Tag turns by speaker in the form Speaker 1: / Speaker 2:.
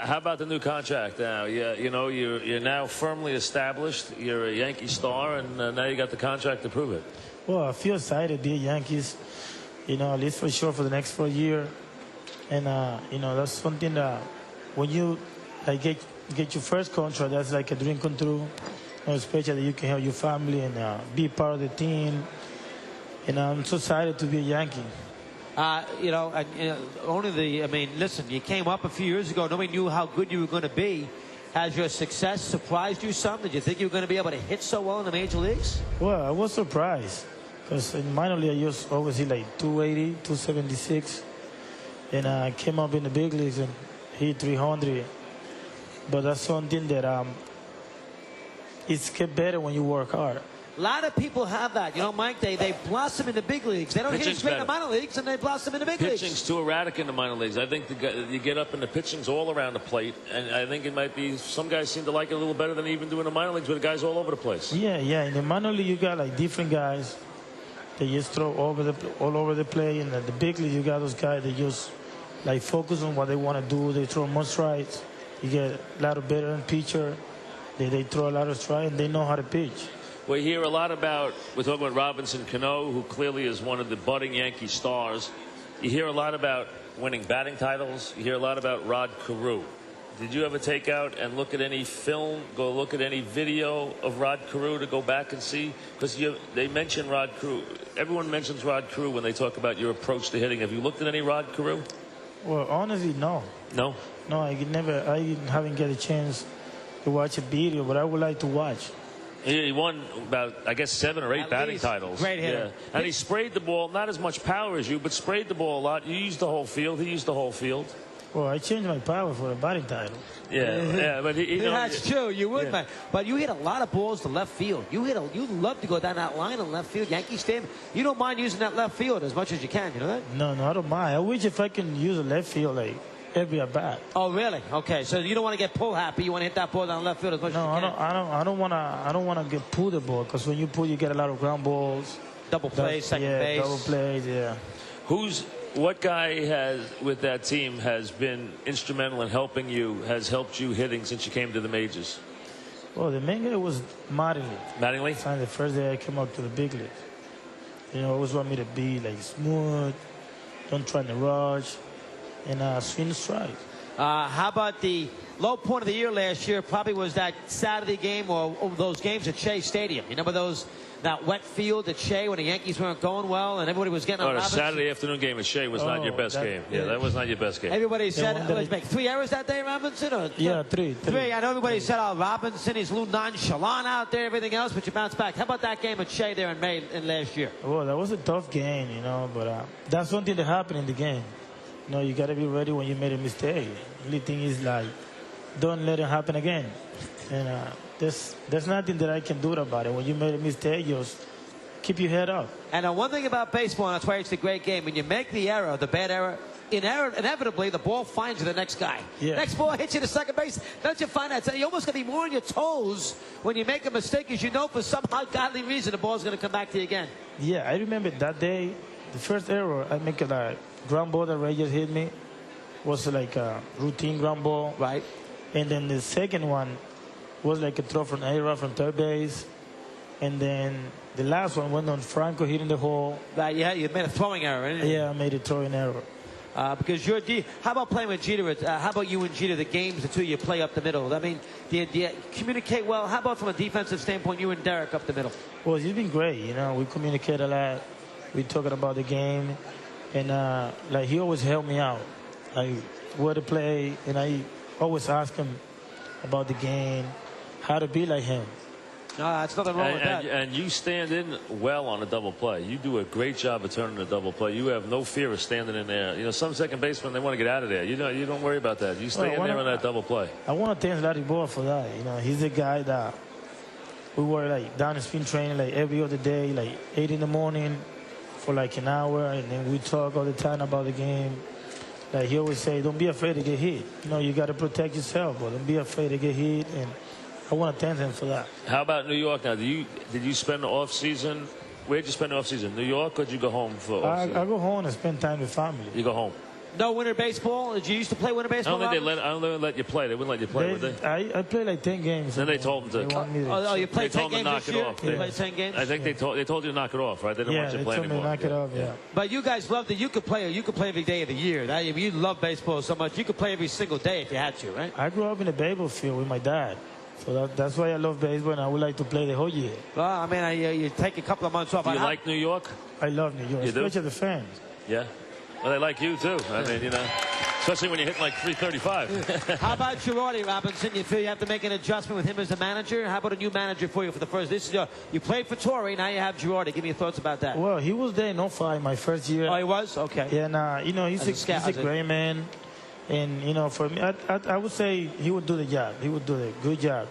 Speaker 1: How about the new contract now? Yeah, you know, you're now firmly established. You're a Yankee star, and now you got the contract to prove it.
Speaker 2: Well, I feel excited to be a Yankees, you know, at least for sure for the next 4 years. And, you know, that's something that when you like, get your first contract, that's like a dream come true. You know, especially that you can help your family and be part of the team. And I'm so excited to be a Yankee.
Speaker 3: You know, I mean, listen, you came up a few years ago. Nobody knew how good you were going to be. Has your success surprised you some? Did you think you were going to be able to hit so well in the major leagues?
Speaker 2: Well, I was surprised. Because in minor league, I used always hit like 280, 276. And I came up in the big leagues and hit 300. But that's something that it's get better when you work hard.
Speaker 3: A lot of people have that. You know, Mike, they blossom in the big leagues. They don't hit as great in the minor leagues, and they blossom in the big leagues.
Speaker 1: Pitching's too erratic in the minor leagues. I think you get up in the pitching's all around the plate, and I think it might be some guys seem to like it a little better than even doing the minor leagues where the guys all over the place.
Speaker 2: Yeah. In the minor league, you got like different guys. They just throw all over the play. And at the big league, you got those guys that just like focus on what they want to do. They throw more strikes. You get a lot of veteran pitcher. They throw a lot of strikes, and they know how to pitch.
Speaker 1: We hear a lot about, we're talking about Robinson Cano, who clearly is one of the budding Yankee stars. You hear a lot about winning batting titles. You hear a lot about Rod Carew. Did you ever take out and look at any film, go look at any video of Rod Carew to go back and see? Because they mention Rod Carew. Everyone mentions Rod Carew when they talk about your approach to hitting. Have you looked at any Rod Carew?
Speaker 2: Well, honestly, no.
Speaker 1: No?
Speaker 2: No, I haven't get a chance to watch a video, but I would like to watch.
Speaker 1: He won about, I guess, 7 or 8 batting titles.
Speaker 3: Great hitter.
Speaker 1: Yeah. And he sprayed the ball, not as much power as you, but sprayed the ball a lot. You used the whole field. He used the whole field.
Speaker 2: Well, I changed my power for a batting title.
Speaker 1: Yeah, but
Speaker 3: that's true. You would, man. But you hit a lot of balls to left field. You love to go down that line on left field. Yankee Stadium. You don't mind using that left field as much as you can. You know that?
Speaker 2: No, I don't mind. I wish if I can use a left field like every at bat.
Speaker 3: Oh, really? Okay, so you don't want to get pull happy. You want to hit that ball down left field as much as you can.
Speaker 2: No, I don't want to get pull the ball, because when you pull, you get a lot of ground balls.
Speaker 3: Double plays, second base.
Speaker 2: Double plays, yeah.
Speaker 1: What guy with that team has been instrumental in helping you, has helped you hitting since you came to the majors?
Speaker 2: Well, the main guy was Mattingly.
Speaker 1: Mattingly?
Speaker 2: The first day I came up to the big league. You know, always want me to be like smooth, don't try to rush, and swing strike.
Speaker 3: How about the low point of the year last year? Probably was that Saturday game or those games at Shea Stadium. You remember that wet field at Shea when the Yankees weren't going well and everybody was getting on Robinson?
Speaker 1: The Saturday afternoon game at Shea was not your best game. Yeah, that was not your best game.
Speaker 3: Everybody said, let's make 3 errors that day, Robinson? Or
Speaker 2: yeah, three.
Speaker 3: I know everybody said, oh, Robinson, he's a little nonchalant out there, everything else, but you bounced back. How about that game at Shea there in May last year?
Speaker 2: Well, that was a tough game, you know, but that's one thing that happened in the game. You know, you got to be ready when you made a mistake. The only thing is, like, don't let it happen again. And there's nothing that I can do about it. When you made a mistake, just keep your head up.
Speaker 3: And one thing about baseball, and that's why it's a great game, when you make the error, the bad error, inevitably the ball finds you the next guy.
Speaker 2: Yeah.
Speaker 3: Next ball hits you to second base. Don't you find that? So you almost got to be more on your toes when you make a mistake, as you know for some ungodly reason the ball's going to come back to you again.
Speaker 2: Yeah, I remember that day, the first error, I make a ground ball that Ray just hit me. Was like a routine ground ball.
Speaker 3: Right.
Speaker 2: And then the second one was like a throw from A-Rod from third base. And then the last one went on Franco hitting the hole.
Speaker 3: Yeah, you made a throwing error, didn't you?
Speaker 2: Yeah, I made a throwing error.
Speaker 3: Because how about playing with Jeter? How about you and Jeter, the games, the two you play up the middle? I mean, do you communicate well? How about from a defensive standpoint, you and Derek up the middle?
Speaker 2: Well, he's been great. You know, we communicate a lot. We talking about the game. And, like, he always helped me out. Like, where to play. And I always ask him about the game, how to be like him.
Speaker 3: No, that's nothing wrong with that.
Speaker 1: And you stand in well on a double play. You do a great job of turning a double play. You have no fear of standing in there. You know, some second basemen, they want to get out of there. You don't worry about that. You stay in there on that double play.
Speaker 2: I want to thank Larry Bowa for that. You know, he's the guy that we were like down in spring training like every other day, like 8 in the morning for like an hour, and then we talk all the time about the game. Like he always say, don't be afraid to get hit. You know, you got to protect yourself, but don't be afraid to get hit. And I want to thank him for that.
Speaker 1: How about New York now? Did you spend the off season? Where'd you spend the off season? New York, or did you go home for off season?
Speaker 2: I go home and spend time with family.
Speaker 1: You go home.
Speaker 3: No winter baseball? Did you used to play winter
Speaker 1: I
Speaker 3: baseball?
Speaker 1: don't think they let you play. They wouldn't let you play, would they?
Speaker 2: I played like 10 games.
Speaker 1: Then they told them to.
Speaker 3: Oh, you played
Speaker 1: They
Speaker 3: 10
Speaker 1: told them to
Speaker 3: games
Speaker 1: knock
Speaker 3: this
Speaker 1: it
Speaker 3: year?
Speaker 1: off.
Speaker 3: You
Speaker 1: Yeah.
Speaker 3: played 10 games?
Speaker 1: I think they told you to knock it off, right? They didn't want you to play
Speaker 2: they told me
Speaker 1: anymore.
Speaker 2: to knock it off, yeah.
Speaker 3: But you guys loved it. You could play every day of the year. You love baseball so much. You could play every single day if you had to, right?
Speaker 2: I grew up in a baseball field with my dad. So that's why I love baseball, and I would like to play the whole year.
Speaker 3: Well, I mean, you take a couple of months off.
Speaker 1: Do you like New York?
Speaker 2: I love New York,
Speaker 1: You do?
Speaker 2: especially the fans.
Speaker 1: Yeah. Well, they like you, too. I mean, especially when you hit like 335.
Speaker 3: How about Girardi, Robinson? You feel you have to make an adjustment with him as a manager? How about a new manager for you for the first? You played for Torrey, now you have Girardi. Give me your thoughts about that.
Speaker 2: Well, he was there in 05, my first year.
Speaker 3: Oh, he was? Okay.
Speaker 2: Yeah, and he's a great man. And, for me, I would say he would do the job. He would do a good job.